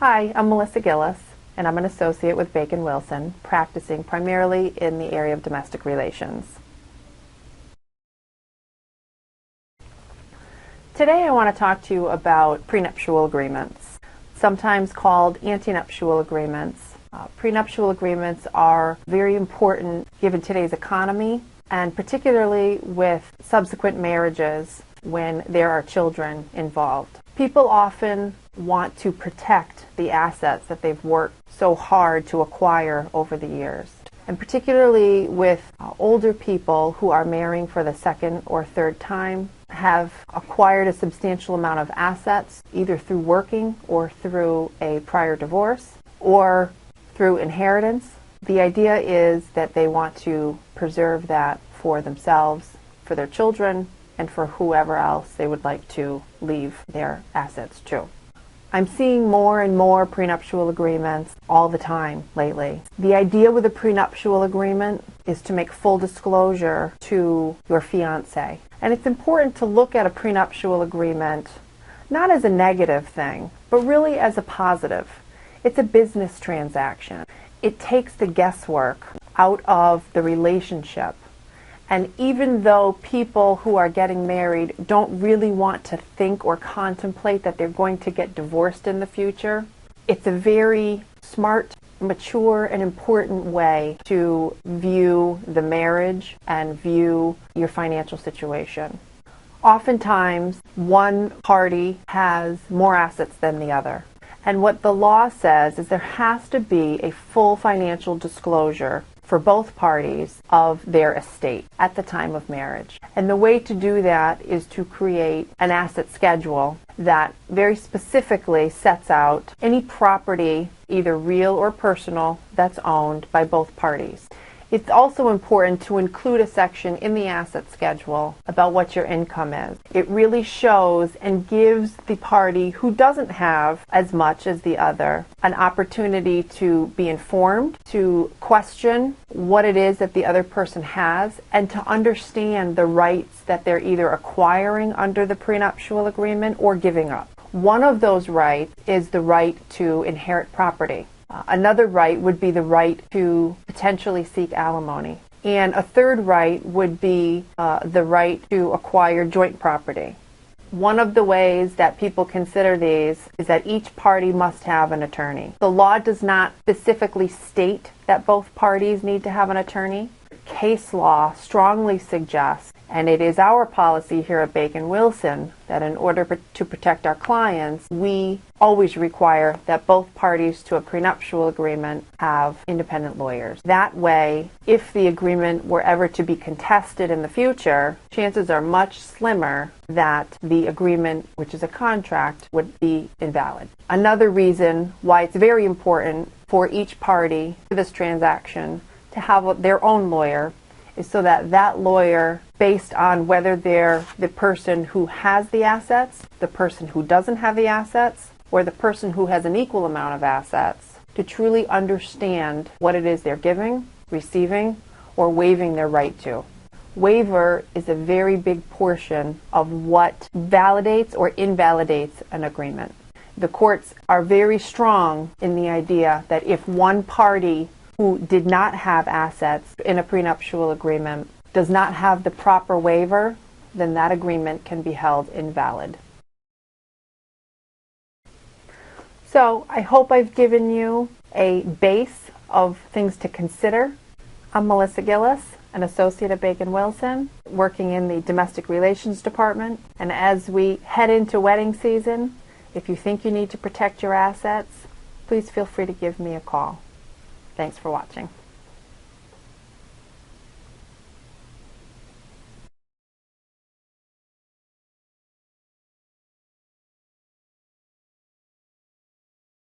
Hi, I'm Melissa Gillis, and I'm an associate with Bacon Wilson, practicing primarily in the area of domestic relations. Today I want to talk to you about prenuptial agreements, sometimes called antenuptial agreements. Prenuptial agreements are very important given today's economy, and particularly with subsequent marriages when there are children involved. People often want to protect the assets that they've worked so hard to acquire over the years. And particularly with older people who are marrying for the second or third time, have acquired a substantial amount of assets, either through working or through a prior divorce or through inheritance. The idea is that they want to preserve that for themselves, for their children, and for whoever else they would like to leave their assets to. I'm seeing more and more prenuptial agreements all the time lately. The idea with a prenuptial agreement is to make full disclosure to your fiancé. And it's important to look at a prenuptial agreement not as a negative thing, but really as a positive. It's a business transaction. It takes the guesswork out of the relationship. And even though people who are getting married don't really want to think or contemplate that they're going to get divorced in the future, it's a very smart, mature, and important way to view the marriage and view your financial situation. Oftentimes, one party has more assets than the other. And what the law says is there has to be a full financial disclosure for both parties of their estate at the time of marriage. And the way to do that is to create an asset schedule that very specifically sets out any property, either real or personal, that's owned by both parties. It's also important to include a section in the asset schedule about what your income is. It really shows and gives the party who doesn't have as much as the other an opportunity to be informed, to question what it is that the other person has, and to understand the rights that they're either acquiring under the prenuptial agreement or giving up. One of those rights is the right to inherit property. Another right would be the right to potentially seek alimony. And a third right would be the right to acquire joint property. One of the ways that people consider these is that each party must have an attorney. The law does not specifically state that both parties need to have an attorney. Case law strongly suggests, and it is our policy here at Bacon Wilson, that in order to protect our clients, we always require that both parties to a prenuptial agreement have independent lawyers. That way, if the agreement were ever to be contested in the future, chances are much slimmer that the agreement, which is a contract, would be invalid. Another reason why it's very important for each party to this transaction to have their own lawyer is so that that lawyer, based on whether they're the person who has the assets, the person who doesn't have the assets, or the person who has an equal amount of assets, to truly understand what it is they're giving, receiving, or waiving their right to. Waiver is a very big portion of what validates or invalidates an agreement. The courts are very strong in the idea that if one party who did not have assets in a prenuptial agreement does not have the proper waiver, then that agreement can be held invalid. So I hope I've given you a base of things to consider. I'm Melissa Gillis, an associate at Bacon Wilson, working in the domestic relations department. And as we head into wedding season, if you think you need to protect your assets, please feel free to give me a call. Thanks for watching.